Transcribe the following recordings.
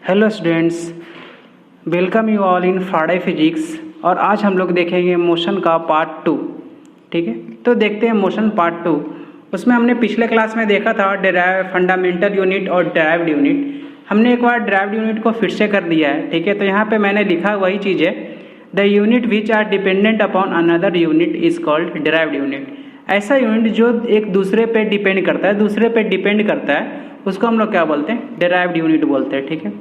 Hello students, welcome you all in Friday physics. और आज हम लोग देखेंगे मोशन का पार्ट 2। ठीक है, तो देखते हैं मोशन पार्ट 2। उसमें हमने पिछले क्लास में देखा था फंडामेंटल यूनिट और डिराइव्ड यूनिट। हमने एक बार डिराइव्ड यूनिट को फिर से कर दिया है। ठीक है, तो यहाँ पे मैंने लिखा वही चीज़ है, the unit which are dependent upon another unit is called derived unit. ऐसा यूनिट जो एक दूसरे पे डिपेंड करता है उसको हम लोग क्या बोलते हैं? डिराइव्ड यूनिट बोलते हैं। ठीक है,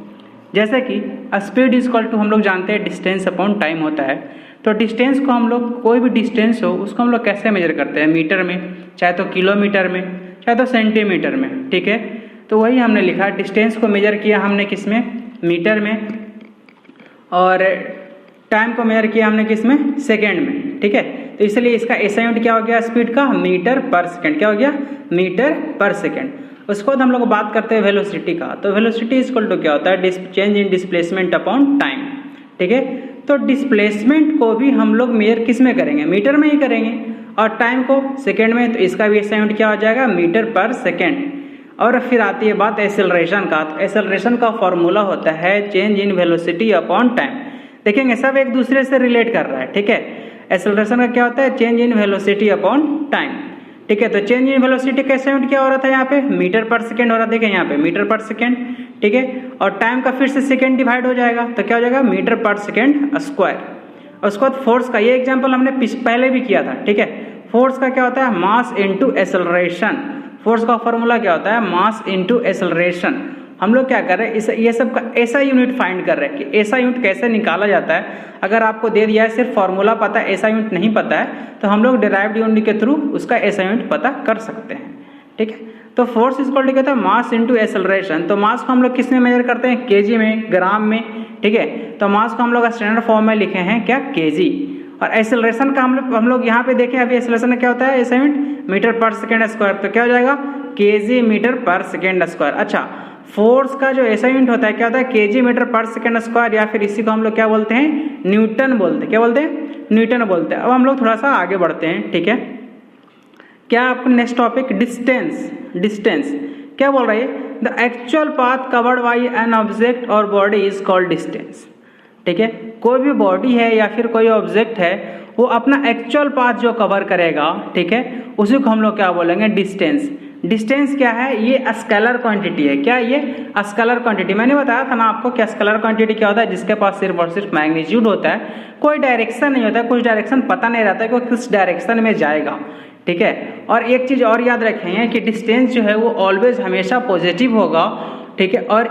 जैसे कि स्पीड इज इक्वल टू हम लोग जानते हैं डिस्टेंस अपॉन टाइम होता है। तो डिस्टेंस को हम लोग, कोई भी डिस्टेंस हो उसको हम लोग कैसे मेजर करते हैं? मीटर में, चाहे तो किलोमीटर में, चाहे तो सेंटीमीटर में। ठीक है, तो वही हमने लिखा, डिस्टेंस को मेजर किया हमने किस में? मीटर में। और टाइम को मेजर किया हमने किस में? सेकेंड में। ठीक है, तो इसलिए इसका ऐसा यूनिट क्या हो गया स्पीड का? Metre per second. क्या हो गया? Metre per second. उसके बाद हम लोग बात करते हैं वेलोसिटी का। तो वेलोसिटी इक्वल टू क्या होता है? Change in displacement upon time. ठीक है, तो डिस्प्लेसमेंट को भी हम लोग मेजर किस में करेंगे? मीटर में ही करेंगे। और टाइम को सेकेंड में, तो इसका भी ऐसा यूनिट क्या हो जाएगा? Metre per second. और फिर आती है बात एक्सेलरेशन का। तो एक्सेलरेशन का फॉर्मूला होता है change in velocity upon time. देखेंगे सब एक दूसरे से रिलेट कर रहा है। ठीक है, एक्सेलरेशन का क्या होता है? Change in velocity upon time. ठीक है, तो चेंज इन वेलोसिटी कैसे यूनिट क्या हो रहा था यहाँ पे? मीटर पर सेकेंड हो रहा था। देखें यहाँ पे मीटर पर सेकेंड। ठीक है, और टाइम का फिर से सेकेंड डिवाइड हो जाएगा, तो क्या हो जाएगा? Metre per second square. और उसके बाद फोर्स का, ये एग्जांपल हमने पहले भी किया था। ठीक है, फोर्स का क्या होता है? Mass into acceleration. फोर्स का फॉर्मूला क्या होता है? Mass into acceleration. हम लोग क्या कर रहे हैं? ये सब का ऐसा यूनिट फाइंड कर रहे हैं कि ऐसा यूनिट कैसे निकाला जाता है। अगर आपको दे दिया है, सिर्फ फॉर्मूला पता है, ऐसा यूनिट नहीं पता है, तो हम लोग डिराइव्ड यूनिट के थ्रू उसका ऐसा यूनिट पता कर सकते हैं। ठीक है, तो फोर्स इक्वल टू क्या होता है? Mass into acceleration. तो मास को हम लोग किस में मेजर करते हैं? केजी में, ग्राम में। ठीक है, तो मास को हम लोग स्टैंडर्ड फॉर्म में लिखे हैं क्या? केजी। और एक्सेलरेशन का हम लोग यहाँ पे देखें, अभी एक्सेलरेशन क्या होता है? ऐसा unit metre per second square. तो क्या हो जाएगा? KG metre per second square. अच्छा, फोर्स का जो ऐसा यूनिट होता है क्या होता है? KG metre per second square, या फिर इसी को हम लोग क्या बोलते हैं? न्यूटन बोलते हैं। क्या बोलते हैं? न्यूटन बोलते हैं। अब हम लोग थोड़ा सा आगे बढ़ते हैं। ठीक है, क्या आपको नेक्स्ट टॉपिक डिस्टेंस। डिस्टेंस क्या बोल रही है? The actual path covered by an object और बॉडी इज कॉल्ड डिस्टेंस। ठीक है, कोई भी बॉडी है या फिर कोई ऑब्जेक्ट है, वो अपना एक्चुअल पाथ जो कवर करेगा, ठीक है, उसी को हम लोग क्या बोलेंगे? डिस्टेंस। डिस्टेंस क्या है? ये स्केलर क्वांटिटी है। क्या ये? Scalar quantity. मैंने बताया था ना आपको क्या स्केलर क्वांटिटी क्या होता है? जिसके पास सिर्फ और सिर्फ मैग्नीट्यूड होता है, कोई डायरेक्शन नहीं होता है, कुछ डायरेक्शन पता नहीं रहता है कि वो किस डायरेक्शन में जाएगा। ठीक है, और एक चीज़ और याद रखेंगे कि डिस्टेंस जो है वो ऑलवेज हमेशा पॉजिटिव होगा। ठीक है, और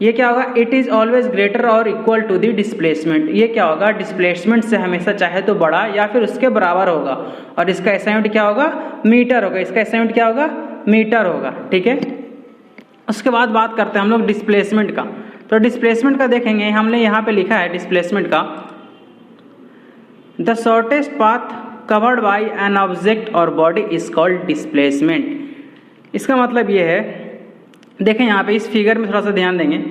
ये क्या होगा? इट इज़ ऑलवेज ग्रेटर और इक्वल टू द डिस्प्लेसमेंट। ये क्या होगा? डिस्प्लेसमेंट से हमेशा चाहे तो बड़ा या फिर उसके बराबर होगा। और इसका ऐसा यूनिट क्या होगा? मीटर होगा। इसका ऐसा यूनिट क्या होगा? मीटर होगा। ठीक है, उसके बाद बात करते हैं हम लोग डिस्प्लेसमेंट का। तो डिस्प्लेसमेंट का देखेंगे, हमने यहाँ पे लिखा है डिस्प्लेसमेंट का, the shortest path covered by an object और बॉडी इज कॉल्ड डिस्प्लेसमेंट। इसका मतलब ये है, देखें यहाँ पे इस फिगर में थोड़ा सा ध्यान देंगे,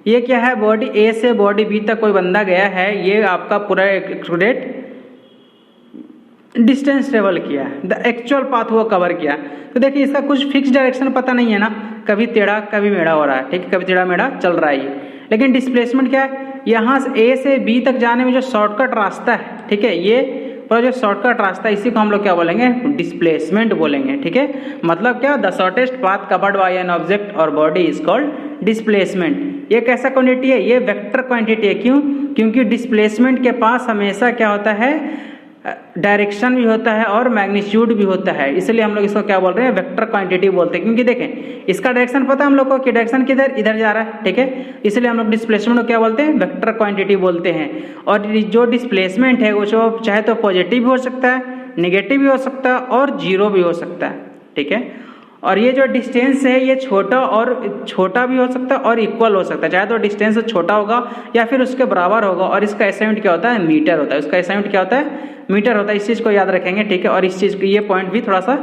ये क्या है? बॉडी ए से बॉडी बी तक कोई बंदा गया है, ये आपका पूरा एक्यूरेट डिस्टेंस ट्रेवल किया है, द एक्चुअल पाथ वो कवर किया। तो देखिए इसका कुछ फिक्स डायरेक्शन पता नहीं है ना, कभी टेढ़ा कभी मेढ़ा हो रहा है। ठीक है, कभी टेढ़ा मेढ़ा चल रहा है ये। लेकिन डिस्प्लेसमेंट क्या है? यहाँ से ए से बी तक जाने में जो शॉर्टकट रास्ता है, ठीक है, ये पर जो शॉर्टकट रास्ता है, इसी को हम लोग क्या बोलेंगे? डिस्प्लेसमेंट बोलेंगे। ठीक है, मतलब क्या? The shortest path covered by an object और बॉडी इज कॉल्ड डिस्प्लेसमेंट। ये कैसा क्वांटिटी है? ये वेक्टर क्वांटिटी है। क्यों? क्योंकि डिस्प्लेसमेंट के पास हमेशा क्या होता है? डायरेक्शन भी होता है और मैग्नीट्यूड भी होता है, इसलिए हम लोग इसको क्या बोल रहे हैं? वेक्टर क्वांटिटी बोलते हैं। क्योंकि देखें इसका डायरेक्शन पता है हम लोग को कि डायरेक्शन किधर? इधर जा रहा है। ठीक है, इसलिए हम लोग डिस्प्लेसमेंट को क्या बोलते हैं? वेक्टर क्वांटिटी बोलते हैं। और जो डिस्प्लेसमेंट है वो चाहे तो पॉजिटिव भी हो सकता है, नेगेटिव भी हो सकता है और जीरो भी हो सकता है। ठीक है, और ये जो डिस्टेंस है ये छोटा भी हो सकता है और इक्वल हो सकता है। चाहे तो डिस्टेंस छोटा होगा या फिर उसके बराबर होगा। और इसका ऐसा यूनिट क्या होता है? मीटर होता है। उसका ऐसा यूनिट क्या होता है? मीटर होता है। इस चीज़ को याद रखेंगे। ठीक है, और इस चीज़ को, ये पॉइंट भी थोड़ा सा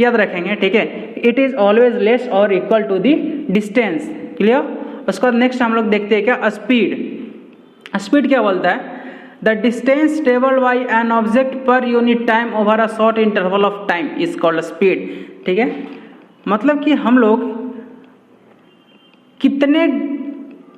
याद रखेंगे। ठीक है, इट इज़ ऑलवेज लेस और equal to the distance. Clear? उसके बाद नेक्स्ट हम लोग देखते हैं क्या? स्पीड। स्पीड क्या बोलता है? The distance travelled by an object पर unit time over a short interval of time is called speed. ठीक है, मतलब कि हम लोग कितने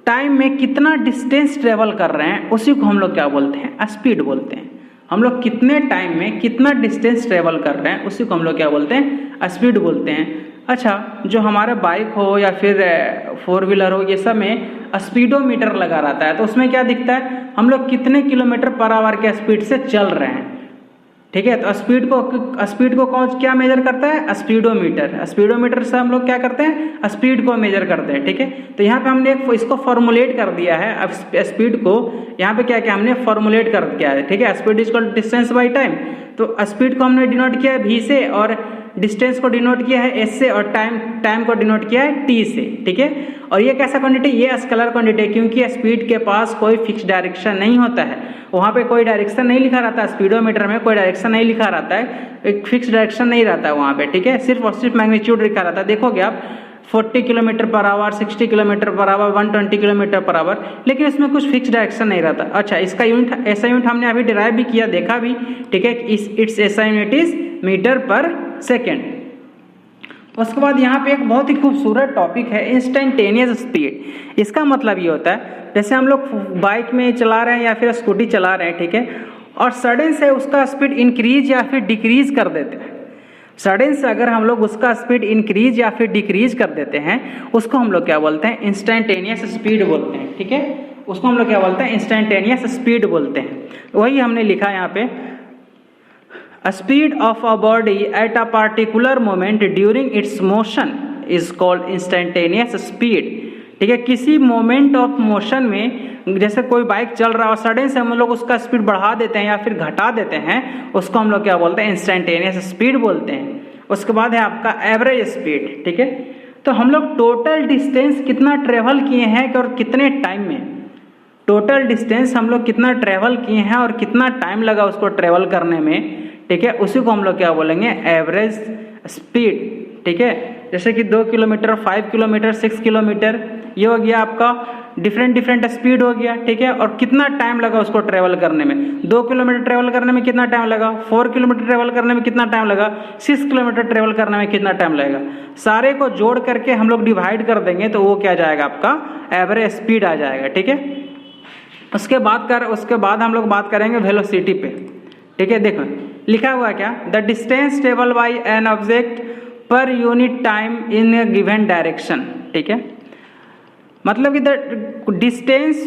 टाइम में कितना डिस्टेंस ट्रेवल कर रहे हैं उसी को हम लोग क्या बोलते हैं, स्पीड बोलते हैं। हम लोग कितने टाइम में कितना डिस्टेंस ट्रेवल कर रहे हैं उसी को हम लोग क्या बोलते हैं, स्पीड बोलते हैं। अच्छा, जो हमारा बाइक हो या फिर 4 व्हीलर हो, ये सब में स्पीडोमीटर लगा रहता है, तो उसमें क्या दिखता है, हम लोग कितने किलोमीटर पर आवर के स्पीड से चल रहे हैं। ठीक है, तो स्पीड को कौन क्या मेजर करता है, स्पीडोमीटर। स्पीडोमीटर से हम लोग क्या करते हैं, स्पीड को मेजर करते हैं। ठीक है, तो यहाँ पे हमने इसको फॉर्मुलेट कर दिया है। अब स्पीड को यहाँ पे क्या हमने फॉर्मुलेट कर दिया है। ठीक है, speed is equal to distance by time. तो स्पीड को हमने डिनोट किया है v से, और डिस्टेंस को डिनोट किया है s से, और टाइम को डिनोट किया है t से। ठीक है, और ये कैसा क्वांटिटी, ये स्केलर क्वांटिटी है, क्योंकि स्पीड के पास कोई फिक्स डायरेक्शन नहीं होता है। वहाँ पे कोई डायरेक्शन नहीं लिखा रहता है, स्पीडोमीटर में कोई डायरेक्शन नहीं लिखा रहता है, एक फिक्स डायरेक्शन नहीं रहता है वहाँ पे। ठीक है, सिर्फ और सिर्फ मैग्नीट्यूड लिखा रहता है। देखोगे आप 40 kilometre per hour, 60 kilometre per hour, 120 kilometre per hour, लेकिन इसमें कुछ फिक्स डायरेक्शन नहीं रहता। अच्छा, इसका यूनिट, ऐसा यूनिट हमने अभी डिराइव भी किया, देखा भी। ठीक है, इट्स ऐसा unit is metre per second. उसके बाद यहाँ पे एक बहुत ही खूबसूरत टॉपिक है, इंस्टेंटेनियस स्पीड। इसका मतलब ये होता है, जैसे हम लोग बाइक में चला रहे हैं या फिर स्कूटी चला रहे हैं, ठीक है, और सडन से उसका स्पीड इंक्रीज या फिर डिक्रीज कर देते हैं। सडन से अगर हम लोग उसका स्पीड इंक्रीज या फिर डिक्रीज कर देते हैं, उसको हम लोग क्या बोलते हैं, इंस्टेंटेनियस स्पीड बोलते हैं। ठीक है, उसको हम लोग क्या बोलते हैं, इंस्टेंटेनियस स्पीड बोलते हैं। वही हमने लिखा यहाँ पे, speed of a body at a particular moment during its motion is called instantaneous speed. ठीक है, किसी मोमेंट ऑफ मोशन में, जैसे कोई बाइक चल रहा है और सडन से हम लोग उसका स्पीड बढ़ा देते हैं या फिर घटा देते हैं, उसको हम लोग क्या बोलते हैं, इंस्टेंटेनियस स्पीड बोलते हैं। उसके बाद है आपका एवरेज स्पीड। ठीक है, तो हम लोग टोटल डिस्टेंस कितना ट्रेवल किए हैं और कितने टाइम में, टोटल डिस्टेंस हम लोग कितना ट्रेवल किए हैं और कितना टाइम लगा उसको ट्रेवल करने में। ठीक है, उसी को हम लोग क्या बोलेंगे, एवरेज स्पीड। ठीक है, जैसे कि 2 किलोमीटर, 5 किलोमीटर, 6 किलोमीटर, ये हो गया आपका डिफरेंट स्पीड हो गया। ठीक है, और कितना टाइम लगा उसको ट्रेवल करने में, 2 किलोमीटर ट्रेवल करने में कितना टाइम लगा, 4 किलोमीटर ट्रेवल करने में कितना टाइम लगा, 6 किलोमीटर ट्रेवल करने में कितना टाइम लगेगा। सारे को जोड़ करके हम लोग डिवाइड कर देंगे तो वो क्या जाएगा, आपका एवरेज स्पीड आ जाएगा। ठीक है, उसके बाद हम लोग बात करेंगे वेलोसिटी पे। ठीक है, देखो लिखा हुआ क्या, the distance travel by an object पर unit time in A given direction. ठीक है, मतलब कि the distance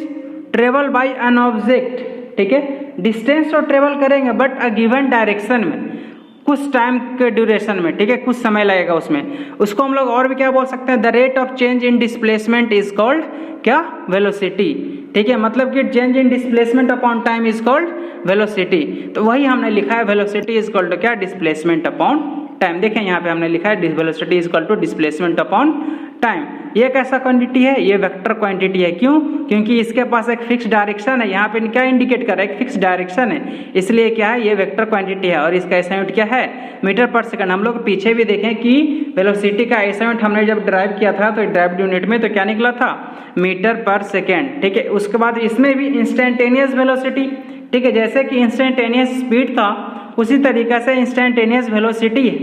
travel by an object, ठीक है, डिस्टेंस तो ट्रेवल करेंगे बट अ गिवन डायरेक्शन में, कुछ टाइम के ड्यूरेशन में। ठीक है, कुछ समय लगेगा उसमें। उसको हम लोग और भी क्या बोल सकते हैं, the rate of change in displacement is called क्या, वेलोसिटी। ठीक है, मतलब कि change in displacement upon time is called velocity. तो वही हमने लिखा है, वेलोसिटी इज इक्वल टू क्या, डिस्प्लेसमेंट अपॉन टाइम। देखें यहाँ पे हमने लिखा है velocity is equal to displacement upon time. ये कैसा क्वांटिटी है, ये वेक्टर क्वांटिटी है। क्यों, क्योंकि इसके पास एक फिक्स डायरेक्शन है। यहाँ पे क्या इंडिकेट कर रहा है, एक फिक्स डायरेक्शन है, इसलिए क्या है, ये वेक्टर क्वांटिटी है। और इसका एसआई यूनिट क्या है, मीटर पर सेकंड। हम लोग पीछे भी देखें कि वेलोसिटी का एसआई यूनिट हमने जब ड्राइव किया था तो ड्राइव यूनिट में तो क्या निकला था, मीटर पर सेकेंड। ठीक है, उसके बाद इसमें भी इंस्टेंटेनियस वेलोसिटी। ठीक है, जैसे कि इंस्टेंटेनियस स्पीड था उसी तरीके से इंस्टेंटेनियस वेलोसिटी है।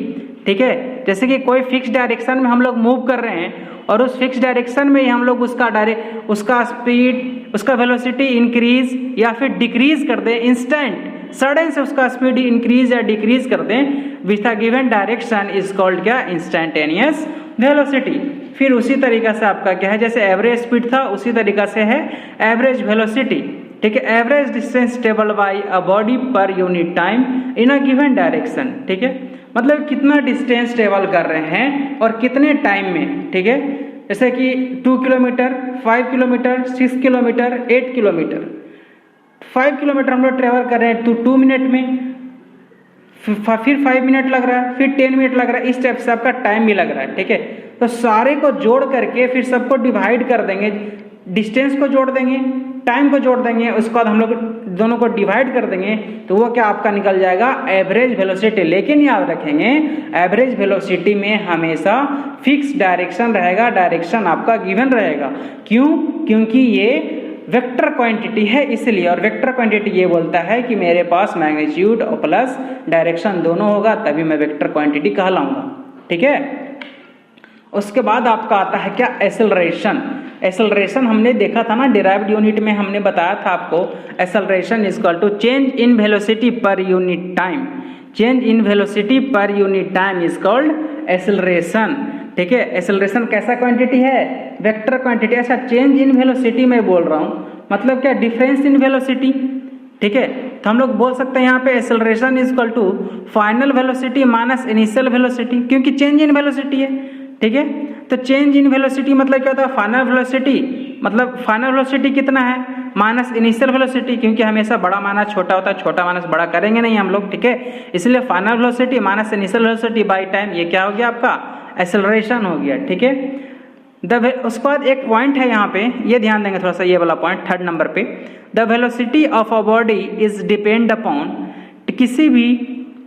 ठीक है, जैसे कि कोई फिक्स डायरेक्शन में हम लोग मूव कर रहे हैं और उस फिक्स डायरेक्शन में ही हम लोग उसका स्पीड, उसका वेलोसिटी इंक्रीज या फिर डिक्रीज कर दें, इंस्टेंट सडन से उसका स्पीड इंक्रीज या डिक्रीज कर दें with a given direction is called क्या, इंस्टेंटेनियस वेलोसिटी। फिर उसी तरीका से आपका क्या है, जैसे एवरेज स्पीड था उसी तरीका से है एवरेज वेलोसिटी। ठीक है, average distance travel by a body पर unit time in a given direction. ठीक है, मतलब कितना डिस्टेंस ट्रेवल कर रहे हैं और कितने टाइम में। ठीक है, जैसे कि 2 kilometre, 5 kilometre, 6 kilometre, 8 kilometre. 5 kilometre हम लोग ट्रेवल कर रहे हैं तो 2 मिनट में, फिर 5 मिनट लग रहा है, फिर 10 मिनट लग रहा है, इस टाइप से आपका टाइम भी लग रहा है। ठीक है, तो सारे को जोड़ करके फिर सबको डिवाइड कर देंगे, डिस्टेंस को जोड़ देंगे, टाइम को जोड़ देंगे, उसके बाद हम लोग दोनों को डिवाइड कर देंगे तो वो क्या आपका निकल जाएगा, एवरेज वेलोसिटी। लेकिन याद रखेंगे एवरेज वेलोसिटी में हमेशा फिक्स डायरेक्शन रहेगा, डायरेक्शन आपका गिवन रहेगा। क्यों, क्योंकि ये वेक्टर क्वांटिटी है इसलिए। और वेक्टर क्वांटिटी ये बोलता है कि मेरे पास मैग्नीट्यूड और प्लस डायरेक्शन दोनों होगा तभी मैं वेक्टर क्वांटिटी कहलाऊंगा। ठीक है, उसके बाद आपका आता है क्या, एक्सेलरेशन। एक्सेलरेशन हमने देखा था ना, डिराइव्ड यूनिट में हमने बताया था आपको, acceleration is equal to change in velocity per unit time. Change in velocity per unit time is called acceleration. ठीक है, एक्सेलरेशन कैसा क्वांटिटी है? Vector quantity. अच्छा, चेंज इन वेलोसिटी मैं बोल रहा हूँ, मतलब क्या? Difference in velocity. ठीक है, तो हम लोग बोल सकते हैं यहाँ पे acceleration is equal to final velocity minus initial velocity, क्योंकि चेंज इन वेलोसिटी है। ठीक है, तो चेंज इन वेलोसिटी मतलब क्या होता है? फाइनल वेलोसिटी, मतलब फाइनल वेलोसिटी कितना है माइनस इनिशियल वेलोसिटी, क्योंकि हमेशा बड़ा माइनस छोटा होता है, छोटा माइनस बड़ा करेंगे नहीं हम लोग। ठीक है, इसलिए final velocity minus initial velocity by time, ये क्या हो गया आपका? एक्सेलरेशन हो गया। ठीक है, उसके बाद एक पॉइंट है यहाँ पे, ये ध्यान देंगे थोड़ा सा, ये वाला पॉइंट 3rd नंबर पे, the velocity of a body is depend upon, किसी भी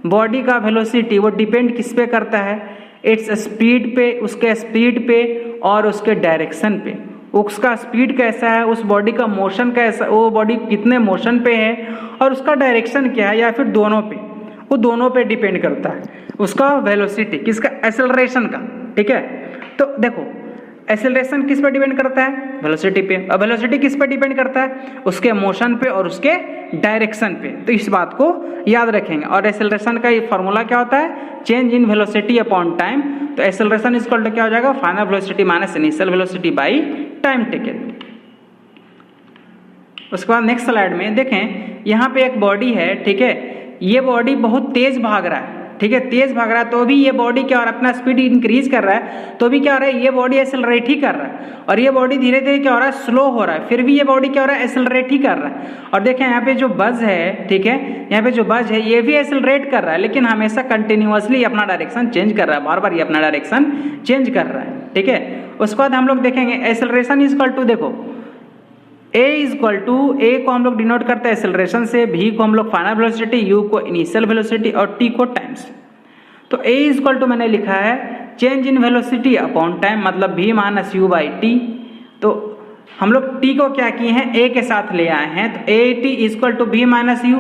बॉडी का वेलोसिटी वो डिपेंड किस पे करता है? इट्स स्पीड पे, उसके स्पीड पे और उसके डायरेक्शन पे। उसका स्पीड कैसा है, उस बॉडी का मोशन कैसा, वो बॉडी कितने मोशन पे है, और उसका डायरेक्शन क्या है, या फिर दोनों पे, वो दोनों पे डिपेंड करता है उसका वेलोसिटी, किसका? एक्सेलरेशन का। ठीक है, तो देखो एक्सेलरेशन किस पे डिपेंड करता है? वेलोसिटी पे। और वेलोसिटी किस पे डिपेंड करता है? उसके मोशन पे और उसके डायरेक्शन पे। तो इस बात को याद रखेंगे। और एक्सेलरेशन का ये फॉर्मूला क्या होता है? Change in velocity upon time. तो एक्सेलरेशन इज इक्वल टू क्या हो जाएगा? Final velocity minus initial velocity by time taken. उसके बाद नेक्स्ट स्लाइड में देखें, यहाँ पे एक बॉडी है। ठीक है, ये बॉडी बहुत तेज भाग रहा है। ठीक है, तेज भाग रहा है, तो भी ये बॉडी क्या हो रहा है? अपना स्पीड इंक्रीज कर रहा है, तो भी क्या हो रहा है? ये बॉडी एक्सेलरेट ही कर रहा है। और ये बॉडी धीरे धीरे क्या हो रहा है? स्लो हो रहा है, फिर भी ये बॉडी क्या हो रहा है? एक्सेलरेट ही कर रहा है। और देखें यहाँ पे जो बज है, ठीक है, यहाँ पे जो बज है ये भी एक्सेलरेट कर रहा है, लेकिन हमेशा कंटिन्यूअसली अपना डायरेक्शन चेंज कर रहा है, बार बार ये अपना डायरेक्शन चेंज कर रहा है। ठीक है, उसके बाद हम लोग देखेंगे एक्सेलरेशन इज इक्वल टू, देखो A इज इक्वल टू, ए को हम लोग डिनोट करते हैं एक्सेलरेशन से, V को हम लोग फाइनल वेलोसिटी, U को इनिशियल वेलोसिटी और T को टाइम्स। तो A इज इक्वल टू मैंने लिखा है change in velocity upon time, मतलब V minus U by T। तो हम लोग T को क्या किए हैं? A के साथ ले आए हैं, तो AT is equal to V minus U।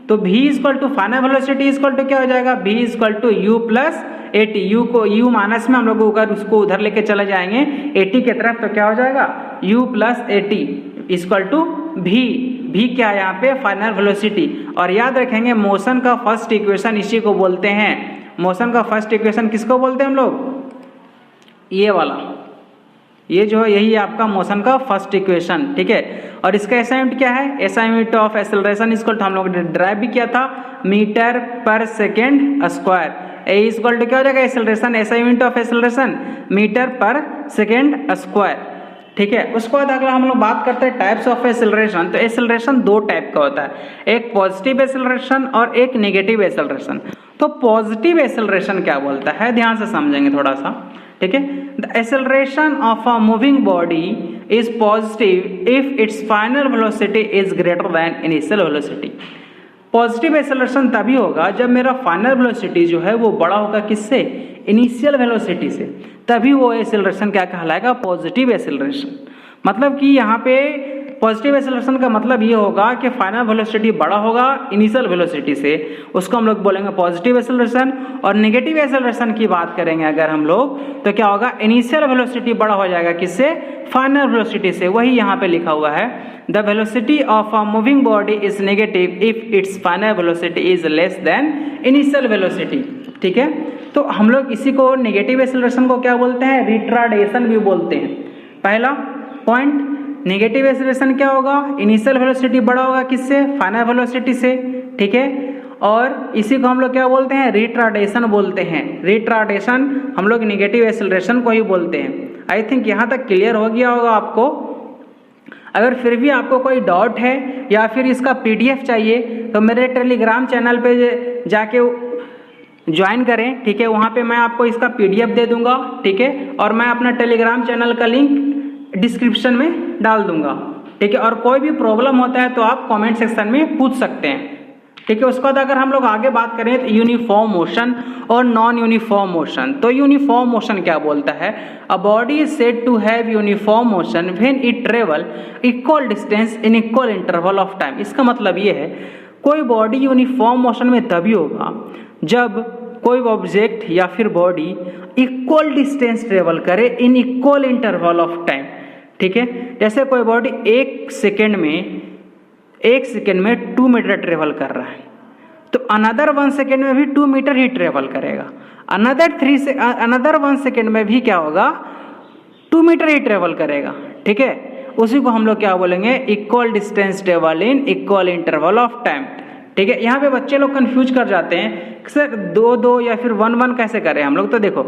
तो V is equal to final velocity is equal to क्या हो जाएगा? V is equal to U plus AT। U को U माइनस में हम लोग अगर उसको उधर लेके चले जाएंगे AT की तरफ, तो क्या हो जाएगा? U plus AT equal to भी क्या है यहाँ पे? Final velocity. और याद रखेंगे मोशन का फर्स्ट इक्वेशन इसी को बोलते हैं। मोशन का फर्स्ट इक्वेशन किसको बोलते हैं हम लोग? ये वाला, ये जो है यही है आपका मोशन का फर्स्ट इक्वेशन। ठीक है, और इसका एसआई यूनिट क्या है? SI unit of acceleration equal to, हम लोग ड्राइव भी किया था, metre per second square. A equal to क्या हो जाएगा? Acceleration, SI unit of acceleration metre per second square. ठीक है, उसके बाद अगर हम लोग बात करते हैं टाइप्स ऑफ एक्सेलरेशन, तो एक्सेलरेशन 2 टाइप का होता है, एक पॉजिटिव एक्सेलरेशन और एक नेगेटिव एक्सेलरेशन। तो पॉजिटिव एक्सेलरेशन क्या बोलता है, ध्यान से समझेंगे थोड़ा सा। ठीक है, the acceleration of a moving body is positive if it's final velocity is greater than initial velocity. Positive acceleration तभी होगा जब मेरा फाइनल वेलोसिटी जो है वो बड़ा होगा किससे? इनिशियल वेलोसिटी से, तभी वो एक्सेलरेशन क्या कहलाएगा? Positive acceleration. मतलब कि यहाँ पे पॉजिटिव एक्सेलरेशन का मतलब ये होगा कि फाइनल वेलोसिटी बड़ा होगा इनिशियल वेलोसिटी से, उसको हम लोग बोलेंगे पॉजिटिव एक्सेलरेशन। और नेगेटिव एक्सेलरेशन की बात करेंगे अगर हम लोग, तो क्या होगा? इनिशियल वेलोसिटी बड़ा हो जाएगा किससे? फाइनल वेलोसिटी से। वही यहाँ पे लिखा हुआ है, the velocity of a moving body is negative if it's final velocity is less than initial velocity. ठीक है, तो हम लोग इसी को नेगेटिव एक्सेलरेशन को क्या बोलते हैं? रिट्राडेशन भी बोलते हैं। पहला पॉइंट, नेगेटिव एक्सेलरेशन क्या होगा? इनिशियल वेलोसिटी बड़ा होगा किससे? फाइनल वेलोसिटी से। ठीक है, और इसी को हम लोग क्या बोलते हैं? रिट्राडेशन बोलते हैं। रिट्राडेशन हम लोग नेगेटिव एक्सेलरेशन को ही बोलते हैं। आई थिंक यहाँ तक क्लियर हो गया होगा आपको। अगर फिर भी आपको कोई डाउट है या फिर इसका PDF चाहिए, तो मेरे टेलीग्राम चैनल पे जाके ज्वाइन करें। ठीक है, वहाँ पे मैं आपको इसका PDF दे दूंगा। ठीक है, और मैं अपना टेलीग्राम चैनल का लिंक डिस्क्रिप्शन में डाल दूंगा। ठीक है, और कोई भी प्रॉब्लम होता है तो आप कमेंट सेक्शन में पूछ सकते हैं। ठीक है, उसके बाद अगर हम लोग आगे बात करें तो यूनिफॉर्म मोशन और नॉन यूनिफॉर्म मोशन। तो यूनिफॉर्म मोशन क्या बोलता है? A body is said to have uniform motion when it travel equal distance in equal interval of time. इसका मतलब ये है कोई बॉडी यूनिफॉर्म मोशन में तभी होगा जब कोई ऑब्जेक्ट या फिर बॉडी इक्वल डिस्टेंस ट्रेवल करे इन इक्वल इंटरवल ऑफ टाइम। ठीक है। जैसे कोई बॉडी एक सेकेंड में 2 मीटर ट्रेवल कर रहा है, तो अनदर 1 सेकेंड में भी 2 मीटर ही ट्रेवल करेगा। अनदर 1 सेकेंड में भी क्या होगा, 2 मीटर ही ट्रेवल करेगा, ठीक है। उसी को हम लोग क्या बोलेंगे, equal distance travel in equal interval of time, ठीक है। यहाँ पे बच्चे लोग कंफ्यूज कर जाते हैं सर 2-2 या फिर 1-1 कैसे करें हम लोग। तो देखो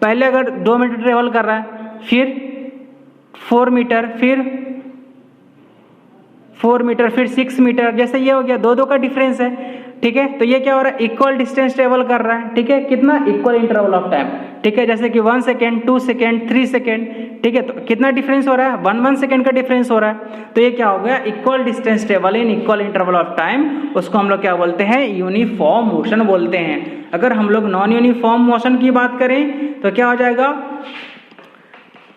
पहले अगर 2 मीटर ट्रेवल कर रहा है, फिर 4 मीटर, फिर 4 मीटर, फिर 6 मीटर, जैसे ये हो गया 2-2 का डिफरेंस है, ठीक है। तो ये क्या हो रहा है, इक्वल डिस्टेंस ट्रेवल कर रहा है, ठीक है। कितना, इक्वल इंटरवल ऑफ टाइम, ठीक है। जैसे कि 1 सेकेंड, 2 सेकेंड, 3 सेकेंड, ठीक है। तो कितना डिफरेंस हो रहा है, 1 सेकेंड का डिफरेंस हो रहा है। तो ये क्या हो गया, equal distance travel in equal interval of time. उसको हम लोग क्या बोलते हैं, यूनिफॉर्म मोशन बोलते हैं। अगर हम लोग नॉन यूनिफॉर्म मोशन की बात करें तो क्या हो जाएगा,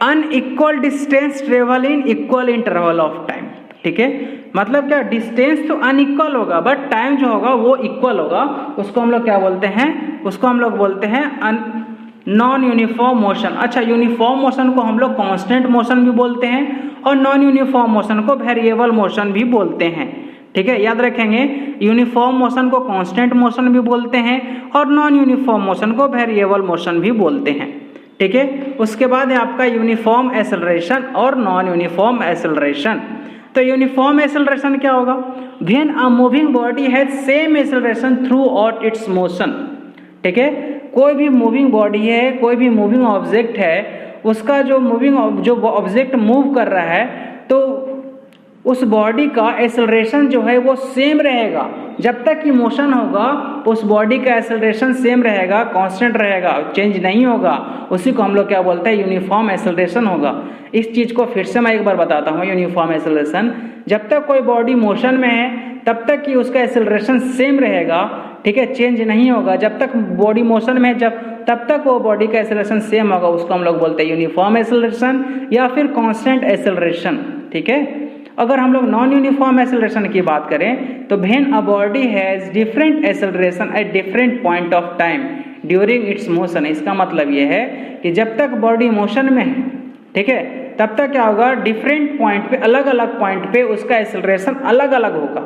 unequal distance travel in equal interval of time, ठीक है। मतलब क्या, डिस्टेंस तो अनइक्वल होगा बट टाइम जो होगा वो इक्वल होगा। उसको हम लोग क्या बोलते हैं, उसको हम लोग बोलते हैं नॉन यूनिफॉर्म मोशन। अच्छा, यूनिफॉर्म मोशन को हम लोग कांस्टेंट मोशन भी बोलते हैं और नॉन यूनिफॉर्म मोशन को वेरिएबल मोशन भी बोलते हैं, ठीक है। याद रखेंगे, यूनिफॉर्म मोशन को कांस्टेंट मोशन भी बोलते हैं और नॉन यूनिफॉर्म मोशन को वेरिएबल मोशन भी बोलते हैं, ठीक है। उसके बाद है आपका यूनिफॉर्म एक्सेलरेशन और नॉन यूनिफॉर्म एक्सेलरेशन। तो यूनिफॉर्म एक्सेलरेशन क्या होगा, when a moving body has same acceleration through out it's motion, ठीक है। कोई भी मूविंग बॉडी है, कोई भी मूविंग ऑब्जेक्ट है, उसका जो ऑब्जेक्ट मूव कर रहा है तो उस बॉडी का एक्सेलरेशन जो है वो सेम रहेगा। जब तक कि मोशन होगा उस बॉडी का एक्सेलरेशन सेम रहेगा, कांस्टेंट रहेगा, चेंज नहीं होगा। उसी को हम लोग क्या बोलते हैं, यूनिफॉर्म एक्सेलरेशन होगा। इस चीज़ को फिर से मैं एक बार बताता हूँ, यूनिफॉर्म एक्सेलरेशन, जब तक कोई बॉडी मोशन में है तब तक कि उसका एक्सेलरेशन सेम रहेगा, ठीक है, चेंज नहीं होगा। जब तक बॉडी मोशन में है तब तक वो बॉडी का एक्सेलरेशन सेम होगा। उसको हम लोग बोलते हैं यूनिफॉर्म एक्सेलरेशन या फिर कांस्टेंट एक्सेलरेशन, ठीक है। अगर हम लोग नॉन यूनिफॉर्म एक्सेलरेशन की बात करें तो when a body has different acceleration at different point of time during its motion. इसका मतलब ये है कि जब तक बॉडी मोशन में है, ठीक है, तब तक क्या होगा, डिफरेंट पॉइंट पे, अलग अलग पॉइंट पे उसका एक्सेलरेशन अलग अलग होगा।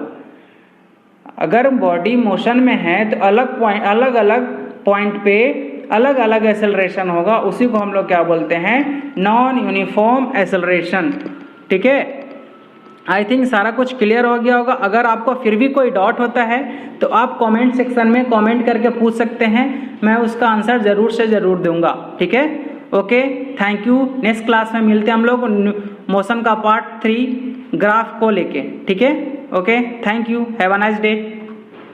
अगर बॉडी मोशन में है तो अलग अलग पॉइंट पे अलग अलग एक्सेलरेशन होगा। उसी को हम लोग क्या बोलते हैं, नॉन यूनिफॉर्म एक्सेलरेशन, ठीक है। आई थिंक सारा कुछ क्लियर हो गया होगा। अगर आपको फिर भी कोई डाउट होता है तो आप कमेंट सेक्शन में कमेंट करके पूछ सकते हैं, मैं उसका आंसर ज़रूर से ज़रूर दूंगा, ठीक है। Okay, thank you. Next class में मिलते हैं हम लोग मोशन का पार्ट 3 ग्राफ को लेके, ठीक है। Okay, thank you, have a nice day.